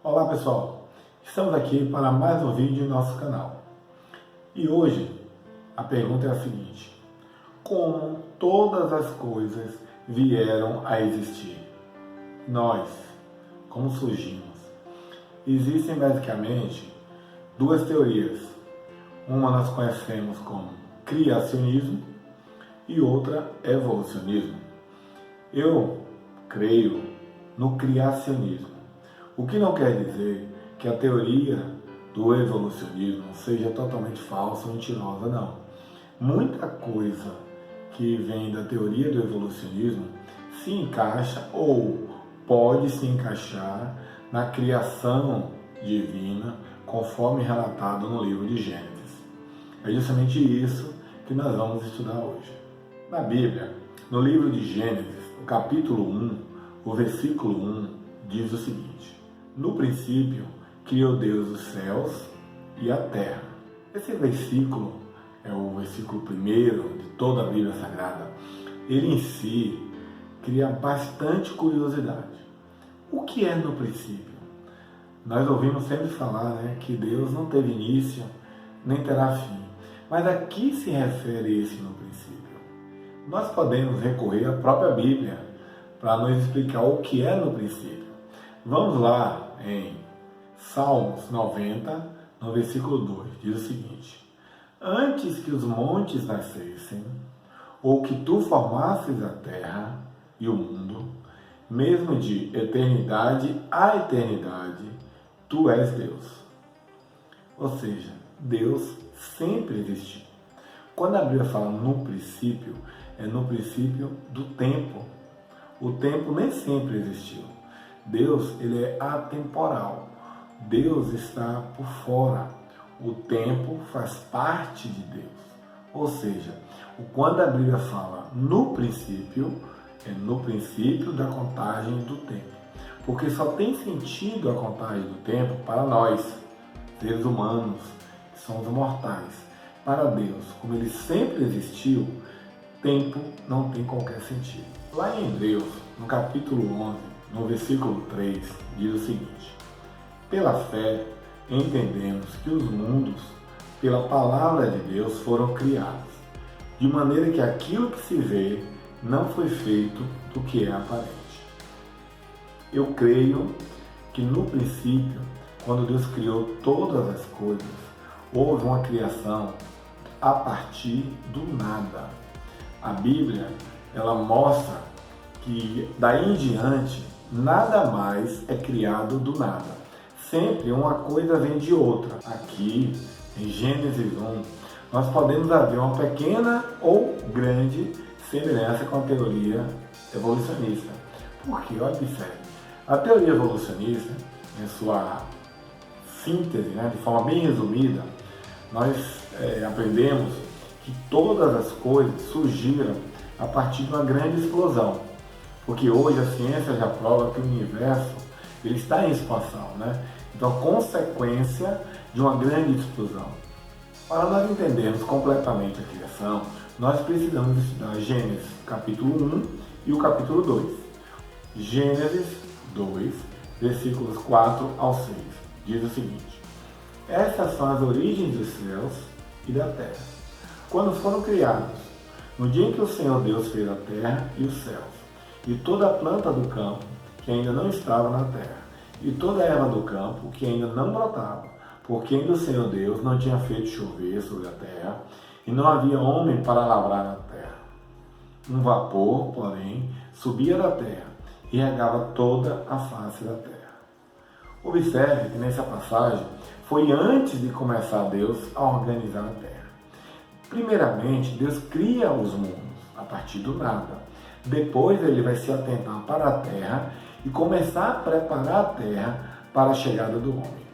Olá pessoal, estamos aqui para mais um vídeo em nosso canal. E hoje a pergunta é a seguinte: como todas as coisas vieram a existir? Nós, como surgimos? Existem basicamente duas teorias. Uma nós conhecemos como criacionismo e outra evolucionismo. Eu creio no criacionismo, o que não quer dizer que a teoria do evolucionismo seja totalmente falsa ou mentirosa, não. Muita coisa que vem da teoria do evolucionismo se encaixa ou pode se encaixar na criação divina, conforme relatado no livro de Gênesis. É justamente isso que nós vamos estudar hoje. Na Bíblia, no livro de Gênesis, no capítulo 1, o versículo 1 diz o seguinte: no princípio, criou Deus os céus e a terra. Esse versículo é o versículo primeiro de toda a Bíblia Sagrada. Ele em si cria bastante curiosidade. O que é no princípio? Nós ouvimos sempre falar, que Deus não teve início, nem terá fim. Mas a que se refere esse no princípio? Nós podemos recorrer à própria Bíblia para nos explicar o que é no princípio. Vamos lá em Salmos 90, no versículo 2, diz o seguinte: antes que os montes nascessem, ou que tu formasses a terra e o mundo, mesmo de eternidade a eternidade, tu és Deus. Ou seja, Deus sempre existiu. Quando a Bíblia fala no princípio, é no princípio do tempo. O tempo nem sempre existiu. Deus, ele é atemporal. Deus está por fora. O tempo faz parte de Deus. Ou seja, quando a Bíblia fala no princípio, é no princípio da contagem do tempo. Porque só tem sentido a contagem do tempo para nós, seres humanos, que somos mortais. Para Deus, como ele sempre existiu, tempo não tem qualquer sentido. Lá em Hebreus, no capítulo 11, no versículo 3, diz o seguinte: pela fé entendemos que os mundos, pela palavra de Deus, foram criados, de maneira que aquilo que se vê não foi feito do que é aparente. Eu creio que no princípio, quando Deus criou todas as coisas, houve uma criação a partir do nada. A Bíblia, ela mostra que daí em diante nada mais é criado do nada. Sempre uma coisa vem de outra. Aqui, em Gênesis 1, nós podemos ver uma pequena ou grande semelhança com a teoria evolucionista. Por quê? Observe. A teoria evolucionista, em sua síntese, de forma bem resumida, nós aprendemos que todas as coisas surgiram a partir de uma grande explosão. Porque hoje a ciência já prova que o universo ele está em expansão, Então, consequência de uma grande explosão. Para nós entendermos completamente a criação, nós precisamos estudar Gênesis capítulo 1 e o capítulo 2. Gênesis 2, versículos 4 ao 6, diz o seguinte: estas são as origens dos céus e da terra, quando foram criados, no dia em que o Senhor Deus fez a terra e os céus, e toda a planta do campo que ainda não estava na terra, e toda a erva do campo que ainda não brotava, porque ainda o Senhor Deus não tinha feito chover sobre a terra, e não havia homem para lavrar na terra. Um vapor, porém, subia da terra e regava toda a face da terra. Observe que nessa passagem foi antes de começar Deus a organizar a terra. Primeiramente, Deus cria os mundos a partir do nada. Depois ele vai se atentar para a terra e começar a preparar a terra para a chegada do homem.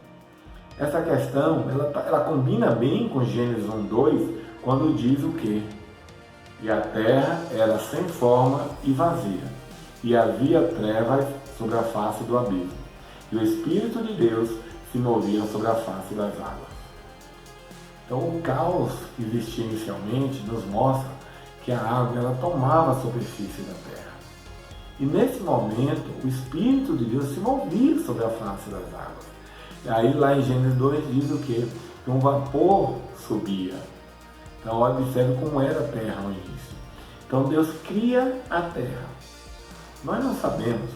Essa questão, ela combina bem com Gênesis 1:2, quando diz o quê? E a terra era sem forma e vazia, e havia trevas sobre a face do abismo, e o Espírito de Deus se movia sobre a face das águas. Então o caos que existia inicialmente nos mostra que a água ela tomava a superfície da terra. E nesse momento, o Espírito de Deus se movia sobre a face das águas. E aí lá em Gênesis 2 diz o quê? Que um vapor subia. Então observe como era a terra no início. Então Deus cria a terra. Nós não sabemos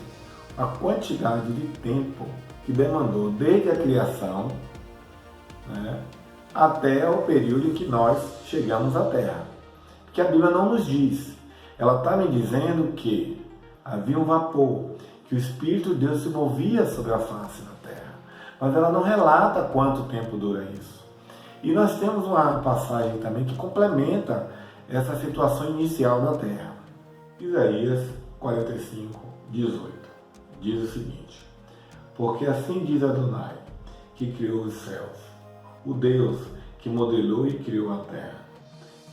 a quantidade de tempo que demandou desde a criação, né, até o período em que nós chegamos à terra. Porque a Bíblia não nos diz. Ela está me dizendo que havia um vapor, que o Espírito de Deus se movia sobre a face da terra. Mas ela não relata quanto tempo dura isso. E nós temos uma passagem também que complementa essa situação inicial da terra. Isaías 45, 18. Diz o seguinte: porque assim diz Adonai, que criou os céus, o Deus que modelou e criou a terra,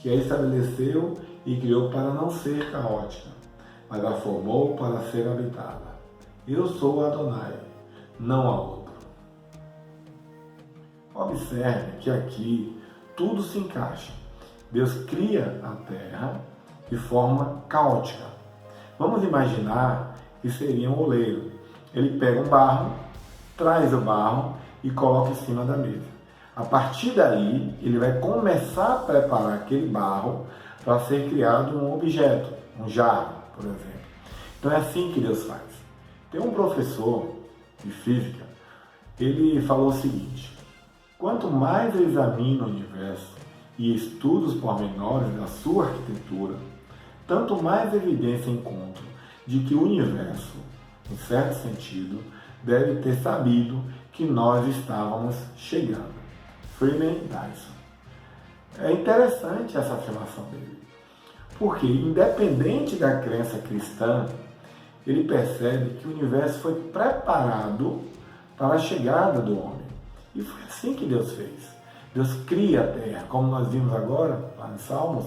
que a estabeleceu e criou para não ser caótica, mas a formou para ser habitada. Eu sou Adonai, não há outro. Observe que aqui tudo se encaixa. Deus cria a terra de forma caótica. Vamos imaginar que seria um oleiro. Ele pega um barro, traz o barro e coloca em cima da mesa. A partir daí, ele vai começar a preparar aquele barro para ser criado um objeto, um jarro, por exemplo. Então é assim que Deus faz. Tem um professor de física, ele falou o seguinte: quanto mais eu examino o universo e estudo os pormenores da sua arquitetura, tanto mais evidência encontro de que o universo, em certo sentido, deve ter sabido que nós estávamos chegando. Freeman Dyson. É interessante essa afirmação dele, porque independente da crença cristã, ele percebe que o universo foi preparado para a chegada do homem. E foi assim que Deus fez. Deus cria a terra, como nós vimos agora, lá em Salmos.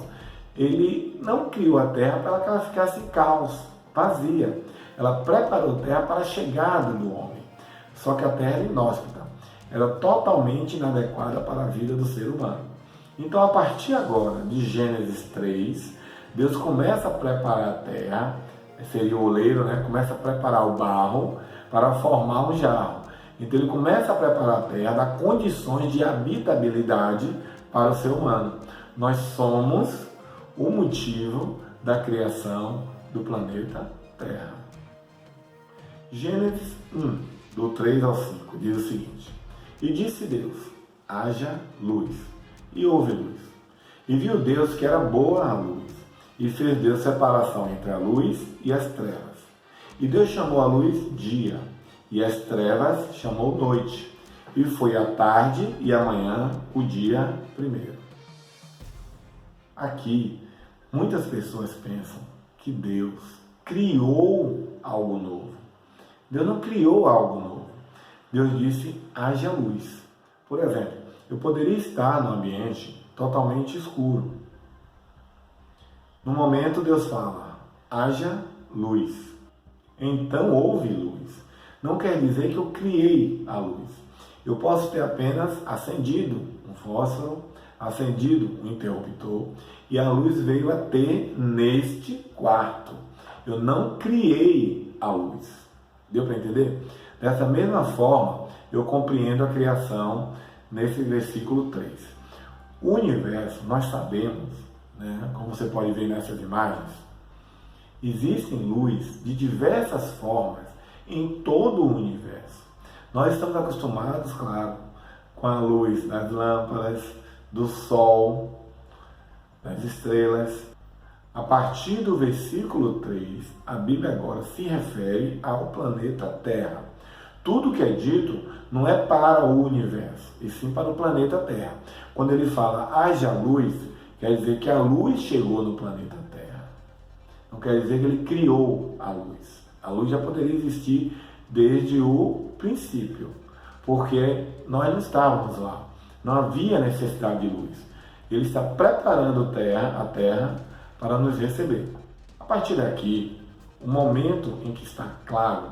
Ele não criou a terra para que ela ficasse em caos, vazia. Ela preparou a terra para a chegada do homem. Só que a terra era inóspita, era totalmente inadequada para a vida do ser humano. Então, a partir agora de Gênesis 3, Deus começa a preparar a terra, seria o oleiro, né? Começa a preparar o barro para formar um jarro. Então ele começa a preparar a terra, dá condições de habitabilidade para o ser humano. Nós somos o motivo da criação do planeta Terra. Gênesis 1, do 3 ao 5, diz o seguinte: e disse Deus, haja luz, e houve luz. E viu Deus que era boa a luz, e fez Deus separação entre a luz e as trevas. E Deus chamou a luz dia, e as trevas chamou noite. E foi a tarde e a manhã o dia primeiro. Aqui, muitas pessoas pensam que Deus criou algo novo. Deus não criou algo novo. Deus disse, haja luz. Por exemplo, eu poderia estar num ambiente totalmente escuro. No momento, Deus fala, haja luz. Então houve luz. Não quer dizer que eu criei a luz. Eu posso ter apenas acendido um fósforo, acendido um interruptor, e a luz veio a ter neste quarto. Eu não criei a luz. Deu para entender? Dessa mesma forma, eu compreendo a criação nesse versículo 3. O universo, nós sabemos, né, como você pode ver nessas imagens, existem luz de diversas formas em todo o universo. Nós estamos acostumados, claro, com a luz das lâmpadas, do sol, das estrelas. A partir do versículo 3, a Bíblia agora se refere ao planeta Terra. Tudo que é dito não é para o universo, e sim para o planeta Terra. Quando ele fala haja luz, quer dizer que a luz chegou no planeta Terra. Não quer dizer que ele criou a luz. A luz já poderia existir desde o princípio, porque nós não estávamos lá. Não havia necessidade de luz. Ele está preparando a terra para nos receber. A partir daqui, o momento em que está claro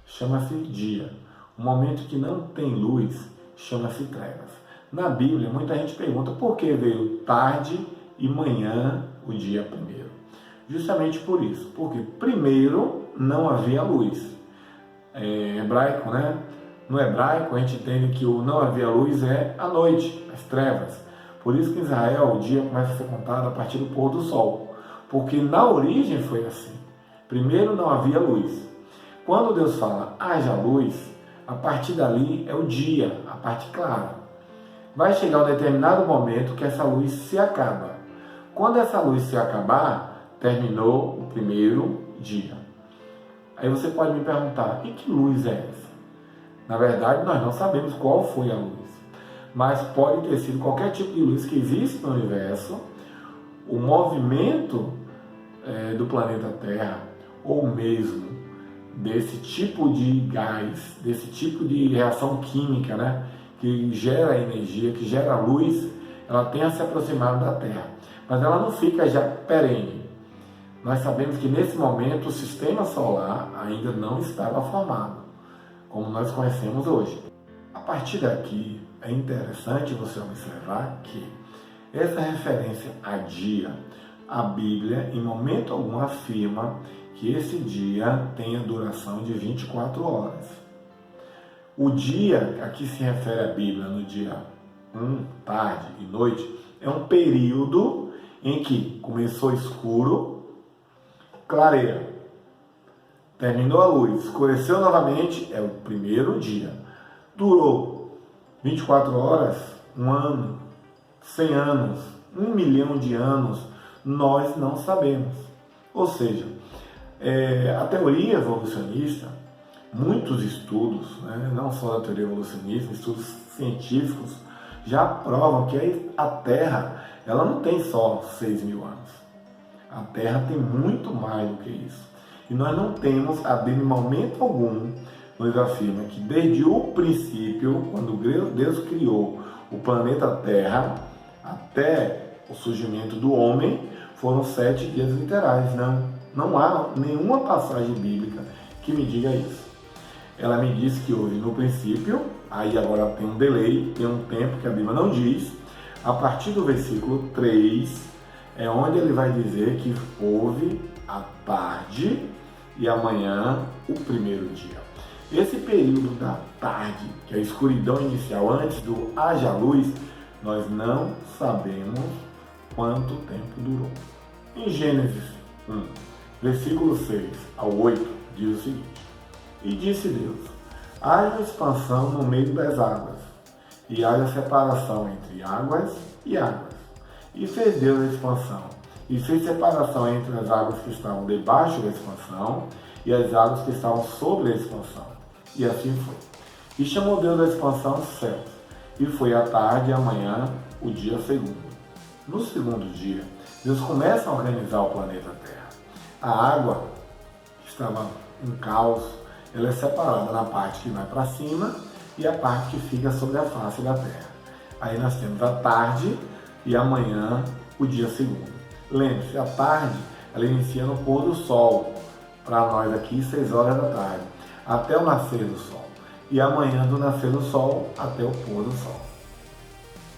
chama-se dia. O momento que não tem luz chama-se trevas. Na Bíblia, muita gente pergunta por que veio tarde e manhã o dia primeiro. Justamente por isso, porque primeiro não havia luz. Hebraico, né? No hebraico a gente entende que o não havia luz é a noite, as trevas. Por isso que em Israel o dia começa a ser contado a partir do pôr do sol, porque na origem foi assim. Primeiro não havia luz. Quando Deus fala haja luz, a partir dali é o dia, a parte clara. Vai chegar um determinado momento que essa luz se acaba. Quando essa luz se acabar, terminou o primeiro dia. Aí você pode me perguntar, e que luz é essa? Na verdade, nós não sabemos qual foi a luz, mas pode ter sido qualquer tipo de luz que existe no universo, o movimento do planeta Terra, ou mesmo desse tipo de gás, desse tipo de reação química, né, que gera energia, que gera luz, ela tenha se aproximado da Terra, mas ela não fica já perene. Nós sabemos que nesse momento o sistema solar ainda não estava formado, como nós conhecemos hoje. A partir daqui é interessante você observar que essa referência a dia, a Bíblia em momento algum afirma que esse dia tem a duração de 24 horas. O dia a que se refere a Bíblia no dia tarde e noite, é um período em que começou escuro, clareia, terminou a luz, escureceu novamente, é o primeiro dia. Durou 24 horas, 1 ano, 100 anos, 1 milhão de anos, nós não sabemos. Ou seja, a teoria evolucionista, muitos estudos, né, não só da teoria evolucionista, estudos científicos, já provam que a Terra ela não tem só 6 mil anos. A Terra tem muito mais do que isso. E nós não temos, a Bíblia em momento algum, nos afirma que desde o princípio, quando Deus criou o planeta Terra, até o surgimento do homem, foram 7 dias literais. Não há nenhuma passagem bíblica que me diga isso. Ela me diz que houve no princípio, aí agora tem um delay, tem um tempo que a Bíblia não diz. A partir do versículo 3, é onde ele vai dizer que houve a tarde e amanhã o primeiro dia. Esse período da tarde, que é a escuridão inicial antes do haja luz, nós não sabemos quanto tempo durou. Em Gênesis 1, versículo 6 ao 8, diz o seguinte: E disse Deus, haja expansão no meio das águas, e haja separação entre águas e águas. E fez Deus a expansão, e fez separação entre as águas que estavam debaixo da expansão e as águas que estavam sobre a expansão. E assim foi. E chamou Deus a expansão os céus, e foi a tarde e a manhã o dia segundo. No segundo dia, Deus começa a organizar o planeta Terra. A água estava em caos, ela é separada na parte que vai para cima e a parte que fica sobre a face da Terra. Aí nós temos a tarde e amanhã o dia segundo. Lembre-se, a tarde ela inicia no pôr do sol, para nós aqui 6 horas da tarde, até o nascer do sol. E amanhã do nascer do sol até o pôr do sol.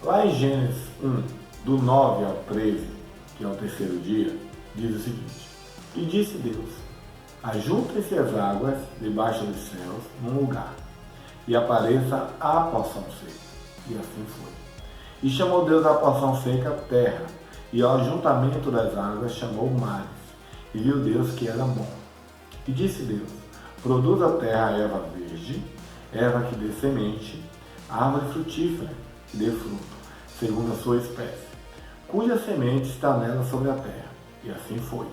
Lá em Gênesis 1, do 9 ao 13, que é o terceiro dia, diz o seguinte: E disse Deus, ajuntem-se as águas debaixo dos céus num lugar, e apareça a porção seca. E assim foi. E chamou Deus a porção seca terra, e ao ajuntamento das águas chamou mares. E viu Deus que era bom. E disse Deus, produz a terra erva verde, erva que dê semente, árvore frutífera que dê fruto, segundo a sua espécie, cuja semente está nela sobre a terra. E assim foi.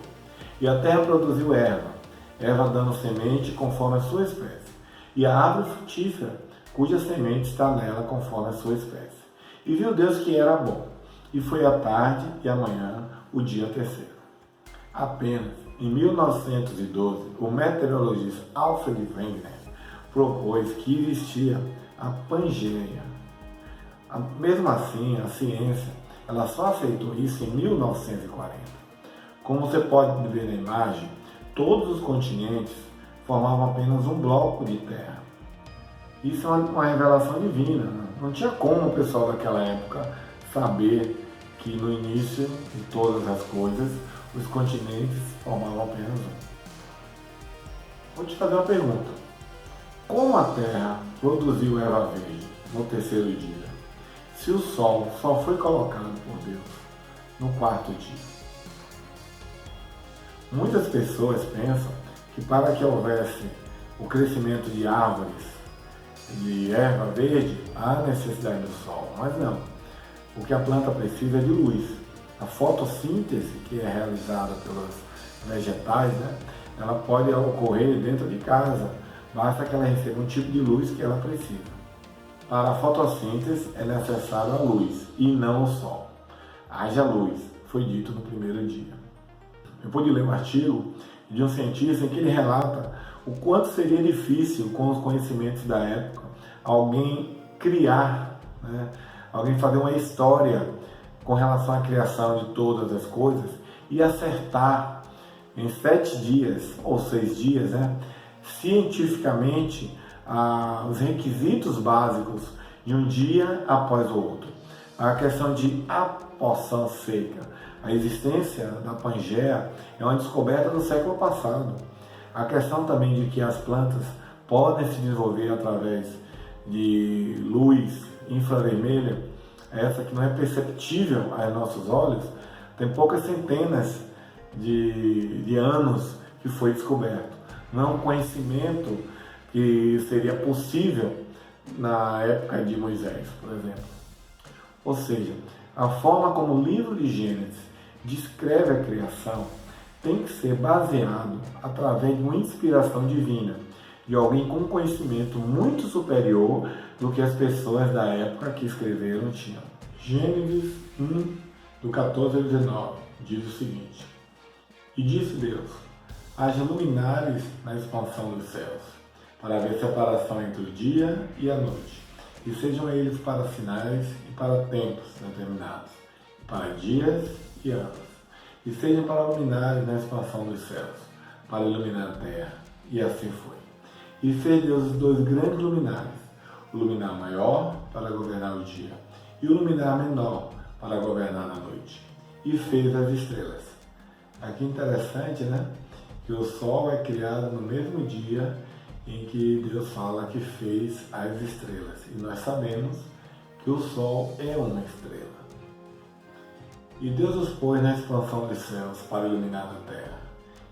E a terra produziu erva dando semente conforme a sua espécie, e a árvore frutífera, cuja semente está nela conforme a sua espécie. E viu Deus que era bom, e foi a tarde e amanhã o dia terceiro. Apenas em 1912, o meteorologista Alfred Wegener propôs que existia a Pangeia. Mesmo assim, a ciência ela só aceitou isso em 1940. Como você pode ver na imagem, todos os continentes formavam apenas um bloco de terra. Isso é uma revelação divina. Não tinha como o pessoal daquela época saber que no início de todas as coisas os continentes formavam apenas um. Vou te fazer uma pergunta. Como a Terra produziu erva verde no terceiro dia, se o Sol só foi colocado por Deus no quarto dia? Muitas pessoas pensam que para que houvesse o crescimento de árvores de erva verde, há necessidade do Sol, mas não. O que a planta precisa é de luz. A fotossíntese, que é realizada pelos vegetais, ela pode ocorrer dentro de casa, basta que ela receba um tipo de luz que ela precisa. Para a fotossíntese é necessário a luz e não o Sol. Haja luz, foi dito no primeiro dia. Eu pude ler um artigo de um cientista em que ele relata o quanto seria difícil, com os conhecimentos da época, alguém criar, alguém fazer uma história com relação à criação de todas as coisas e acertar em 7 dias ou 6 dias, cientificamente, os requisitos básicos de um dia após o outro. A questão de apoção seca, a existência da Pangeia é uma descoberta do século passado. A questão também de que as plantas podem se desenvolver através de luz infravermelha, essa que não é perceptível aos nossos olhos, tem poucas centenas de anos que foi descoberto. Não é um conhecimento que seria possível na época de Moisés, por exemplo. Ou seja, a forma como o livro de Gênesis descreve a criação tem que ser baseado através de uma inspiração divina, de alguém com um conhecimento muito superior do que as pessoas da época que escreveram tinham. Gênesis 1, do 14 ao 19, diz o seguinte: E disse Deus, haja luminares na expansão dos céus, para haver separação entre o dia e a noite, e sejam eles para sinais e para tempos determinados, para dias e anos, e sejam para luminares na expansão dos céus, para iluminar a terra. E assim foi. E fez Deus os 2 grandes luminares, o luminar maior para governar o dia, e o luminar menor para governar a noite. E fez as estrelas. Aqui interessante, que o Sol é criado no mesmo dia em que Deus fala que fez as estrelas. E nós sabemos que o Sol é uma estrela. E Deus os pôs na expansão dos céus para iluminar a terra,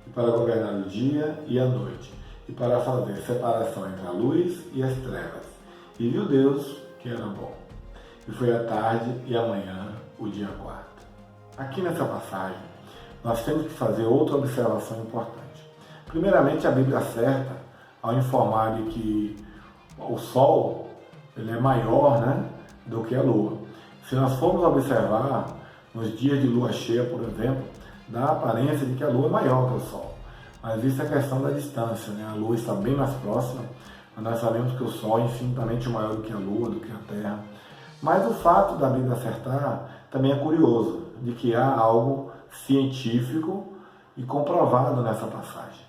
e para governar o dia e a noite, e para fazer separação entre a luz e as trevas. E viu Deus que era bom. E foi a tarde e a manhã, o dia 4. Aqui nessa passagem, nós temos que fazer outra observação importante. Primeiramente, a Bíblia acerta ao informar de que o Sol ele é maior do que a Lua. Se nós formos observar, nos dias de lua cheia, por exemplo, dá a aparência de que a Lua é maior que o Sol. Mas isso é questão da distância, A Lua está bem mais próxima, mas nós sabemos que o Sol é infinitamente maior do que a Lua, do que a Terra. Mas o fato da Bíblia acertar também é curioso, de que há algo científico e comprovado nessa passagem.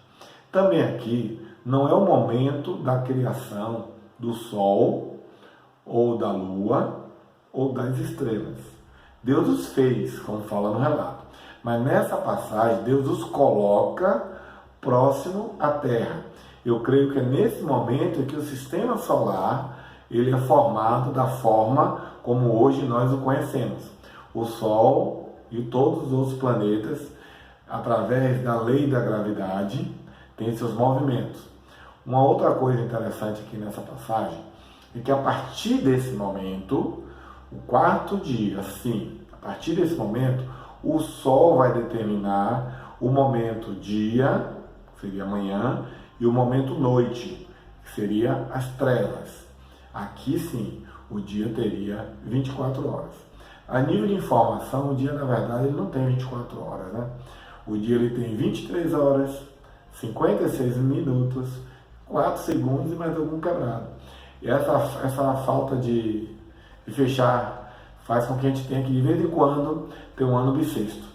Também aqui não é o momento da criação do Sol, ou da Lua, ou das estrelas. Deus os fez, como fala no relato. Mas nessa passagem, Deus os coloca próximo à Terra. Eu creio que é nesse momento que o sistema solar ele é formado da forma como hoje nós o conhecemos. O Sol e todos os outros planetas, através da lei da gravidade, têm seus movimentos. Uma outra coisa interessante aqui nessa passagem é que a partir desse momento, o 4º dia, sim, a partir desse momento, o Sol vai determinar o momento dia, que seria amanhã, e o momento noite, que seria as trevas. Aqui sim, o dia teria 24 horas. A nível de informação, o dia na verdade ele não tem 24 horas, O dia ele tem 23 horas, 56 minutos, 4 segundos e mais algum quebrado. E essa falta de fechar faz com que a gente tenha que de vez em quando ter um ano bissexto.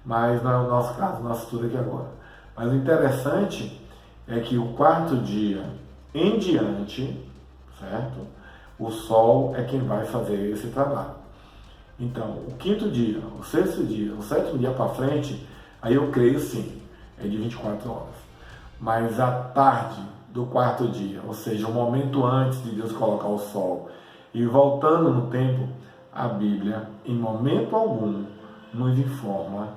Mas não é o nosso caso, nosso estudo aqui agora. Mas o interessante é que o 4º dia em diante, certo? O Sol é quem vai fazer esse trabalho. Então, o 5º dia, o 6º dia, o 7º dia para frente, Aí eu creio sim, é de 24 horas. Mas a tarde do quarto dia, ou seja, o momento antes de Deus colocar o sol, e voltando no tempo, a Bíblia, em momento algum, nos informa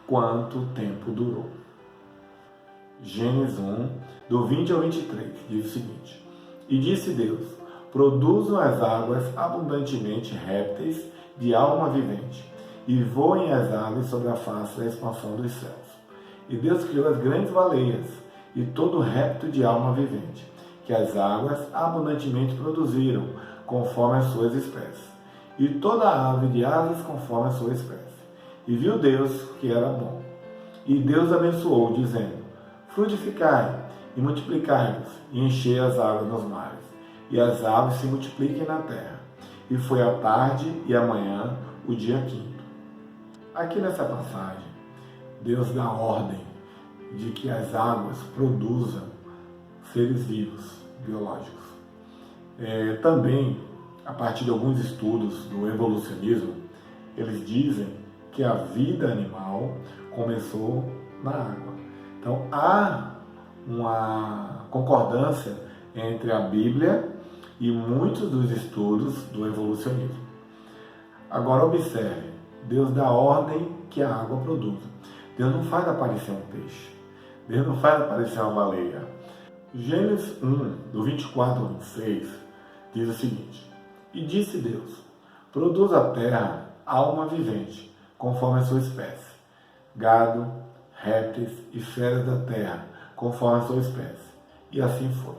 quanto tempo durou. Gênesis 1, do 20 ao 23, diz o seguinte: E disse Deus: Produzam as águas abundantemente répteis de alma vivente, e voem as aves sobre a face da expansão dos céus. E Deus criou as grandes baleias, e todo réptil de alma vivente, que as águas abundantemente produziram, conforme as suas espécies, e toda ave de aves conforme a sua espécie. E viu Deus que era bom. E Deus abençoou, dizendo: Frutificai e multiplicai-vos, e enchei as águas nos mares, e as aves se multipliquem na terra. E foi a tarde e a manhã, o dia quinto. Aqui nessa passagem, Deus dá ordem de que as águas produzam seres vivos, biológicos. Também, a partir de alguns estudos do evolucionismo, eles dizem que a vida animal começou na água. Então, há uma concordância entre a Bíblia e muitos dos estudos do evolucionismo. Agora, observe, Deus dá ordem que a água produza. Deus não faz aparecer um peixe. Deus não faz aparecer uma baleia. Gênesis 1, do 24 ao 26, diz o seguinte: E disse Deus: Produz a terra alma vivente, conforme a sua espécie, gado, répteis e feras da terra, conforme a sua espécie. E assim foi.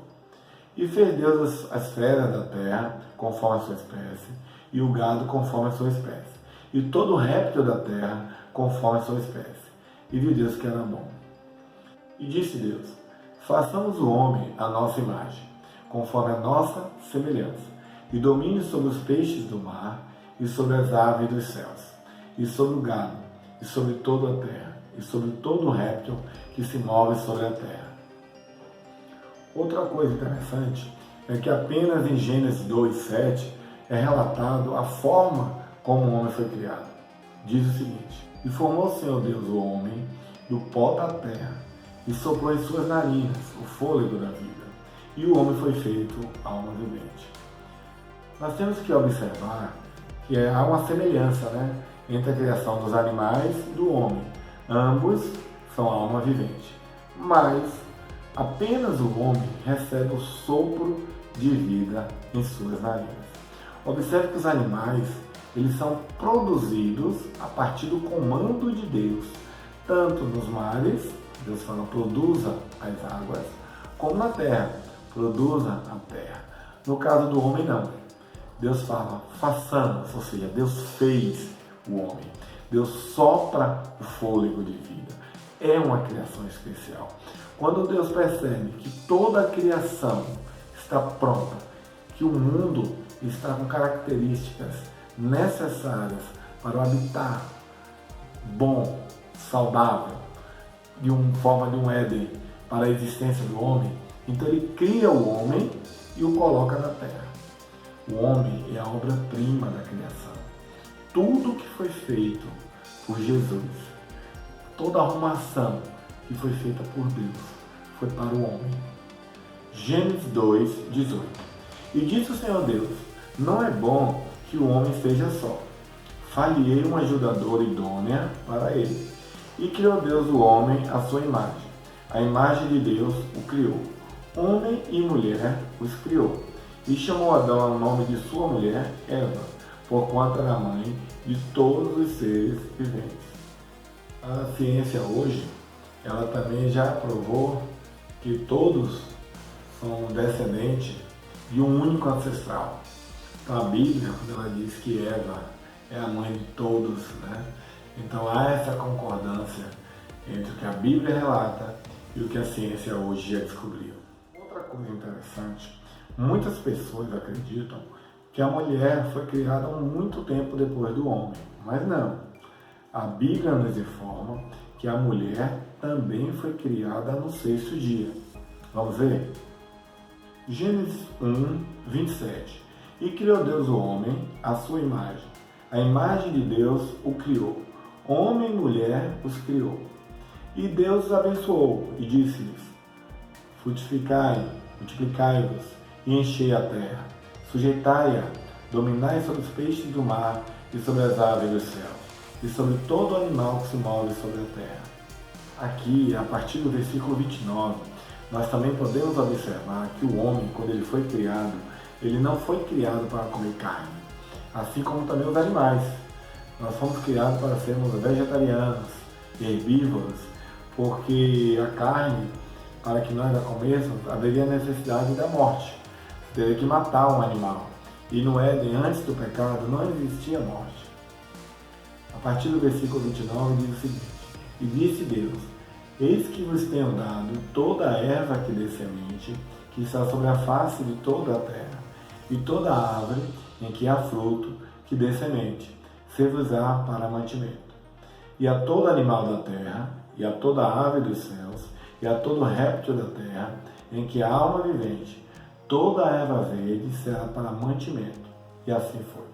E fez Deus as feras da terra, conforme a sua espécie, e o gado conforme a sua espécie, e todo réptil da terra, conforme a sua espécie. E viu Deus que era bom. E disse Deus: Façamos o homem à nossa imagem, conforme a nossa semelhança, e domine sobre os peixes do mar, e sobre as aves dos céus, e sobre o gado, e sobre toda a terra, e sobre todo réptil que se move sobre a terra. Outra coisa interessante é que apenas em Gênesis 2:7 é relatado a forma como o homem foi criado. Diz o seguinte: E formou o Senhor Deus o homem do pó da terra, e soprou em suas narinas o fôlego da vida, e o homem foi feito alma vivente. Nós temos que observar que há uma semelhança, entre a criação dos animais e do homem. Ambos são alma vivente, mas apenas o homem recebe o sopro de vida em suas narinas. Observe que os animais, eles são produzidos a partir do comando de Deus, tanto nos mares, Deus fala: produza as águas, como na terra, produza a terra. No caso do homem, não. Deus fala: façamos, ou seja, Deus fez o homem. Deus sopra o fôlego de vida. É uma criação especial. Quando Deus percebe que toda a criação está pronta, que o mundo está com características necessárias para o habitar bom, saudável, de uma forma de um Éden para a existência do homem, então ele cria o homem e o coloca na terra. O homem é a obra-prima da criação. Tudo que foi feito por Jesus, toda a arrumação que foi feita por Deus, foi para o homem. Gênesis 2:18. E disse o Senhor Deus: Não é bom que o homem esteja só. Far-lhe-ei uma ajudadora idônea para ele. E criou Deus o homem à sua imagem. A imagem de Deus o criou. Homem e mulher os criou. E chamou Adão ao nome de sua mulher, Eva, porquanto era a mãe de todos os seres viventes. A ciência hoje, ela também já provou que todos são descendentes de um único ancestral. Então a Bíblia, quando ela diz que Eva é a mãe de todos, Então há essa concordância entre o que a Bíblia relata e o que a ciência hoje já descobriu. Outra coisa interessante, muitas pessoas acreditam que a mulher foi criada há muito tempo depois do homem, mas não. A Bíblia nos informa que a mulher também foi criada no sexto dia. Vamos ver? Gênesis 1:27. E criou Deus o homem à sua imagem. A imagem de Deus o criou. Homem e mulher os criou. E Deus os abençoou e disse-lhes: frutificai, multiplicai-vos e enchei a terra, sujeitai-a, dominai sobre os peixes do mar e sobre as aves do céu, e sobre todo animal que se move sobre a terra. Aqui, a partir do versículo 29, nós também podemos observar que o homem, quando ele foi criado, ele não foi criado para comer carne, assim como também os animais. Nós fomos criados para sermos vegetarianos, herbívoros, porque a carne, para que nós a comêssemos, haveria necessidade da morte. Você teria que matar um animal. E no Éden, antes do pecado, não existia morte. A partir do versículo 29 diz o seguinte: e disse Deus: eis que vos tenho dado toda a erva que dê semente, que está sobre a face de toda a terra, e toda a árvore em que há fruto, que dê semente, ser-vos-á para mantimento. E a todo animal da terra, e a toda ave dos céus, e a todo réptil da terra, em que há alma vivente, toda a erva verde será para mantimento. E assim foi.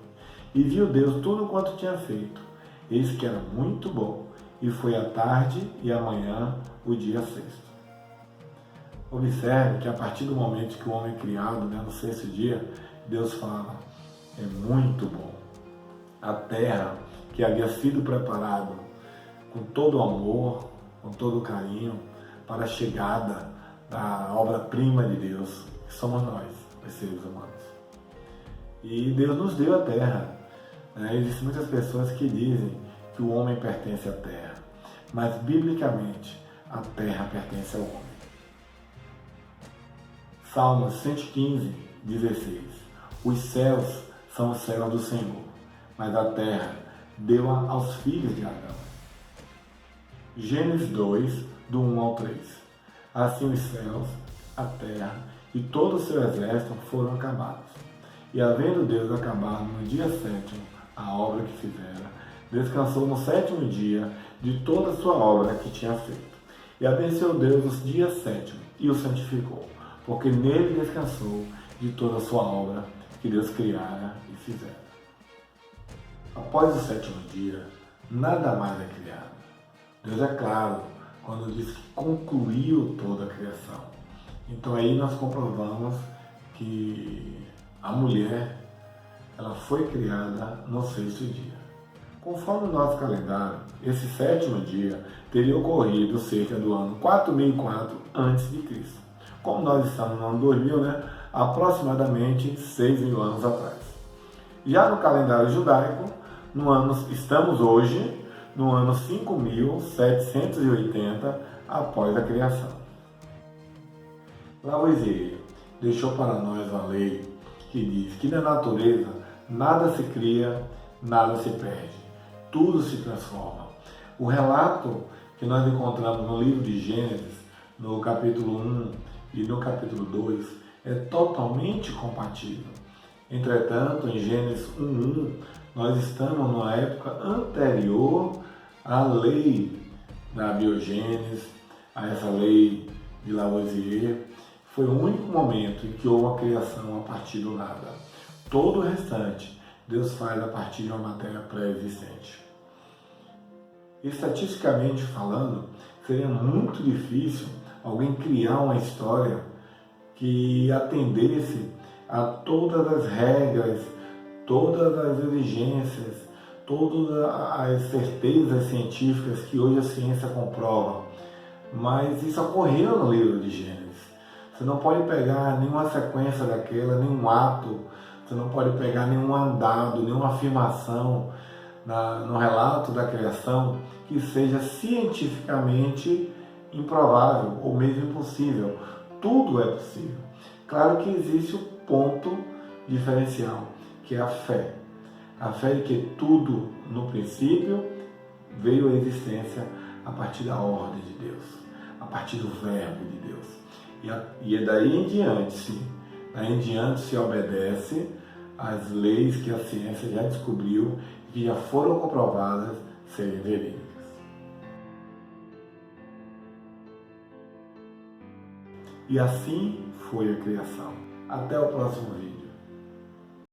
E viu Deus tudo quanto tinha feito, eis que era muito bom, e foi a tarde e a manhã o dia sexto. Observe que a partir do momento que o homem é criado, no sexto dia, Deus fala: é muito bom. A terra que havia sido preparada com todo o amor, com todo o carinho, para a chegada da obra-prima de Deus, que somos nós, os seres humanos. E Deus nos deu a terra. Existem muitas pessoas que dizem que o homem pertence à terra, mas biblicamente a terra pertence ao homem. Salmos 115, 16. Os céus são os céus do Senhor, mas a terra deu-a aos filhos de Adão. Gênesis 2, do 1 ao 3. Assim os céus, a terra e todo o seu exército foram acabados. E havendo Deus acabado no dia sétimo a obra que fizera, descansou no sétimo dia de toda a sua obra que tinha feito. E abençoou Deus o dia sétimo e o santificou, porque nele descansou de toda a sua obra que Deus criara e fizera. Após o sétimo dia, nada mais é criado. Deus é claro quando diz que concluiu toda a criação. Então aí nós comprovamos que a mulher, ela foi criada no sexto dia. Conforme o nosso calendário, esse sétimo dia teria ocorrido cerca do ano 4004 a.C. Como nós estamos no ano 2000, aproximadamente 6.000 anos atrás. Já no calendário judaico, estamos hoje no ano 5.780 após a criação. Lavoisier deixou para nós uma lei que diz que na natureza nada se cria, nada se perde, tudo se transforma. O relato que nós encontramos no livro de Gênesis, no capítulo 1 e no capítulo 2, é totalmente compatível. Entretanto, em Gênesis 1:1, nós estamos numa época anterior à lei da biogênese, a essa lei de Lavoisier. Foi o único momento em que houve uma criação a partir do nada. Todo o restante, Deus faz a partir de uma matéria pré-existente. Estatisticamente falando, seria muito difícil alguém criar uma história que atendesse a todas as regras, todas as exigências, todas as certezas científicas que hoje a ciência comprova. Mas isso ocorreu no livro de Gênesis. Você não pode pegar nenhuma sequência daquela, nenhum ato, você não pode pegar nenhum andado, nenhuma afirmação no relato da criação que seja cientificamente improvável ou mesmo impossível. Tudo é possível. Claro que existe o ponto diferencial, que é a fé. A fé de que tudo, no princípio, veio à existência a partir da ordem de Deus, a partir do verbo de Deus. E é daí em diante, sim, daí em diante se obedece às leis que a ciência já descobriu e que já foram comprovadas serem verídicas. E assim foi a criação. Até o próximo vídeo.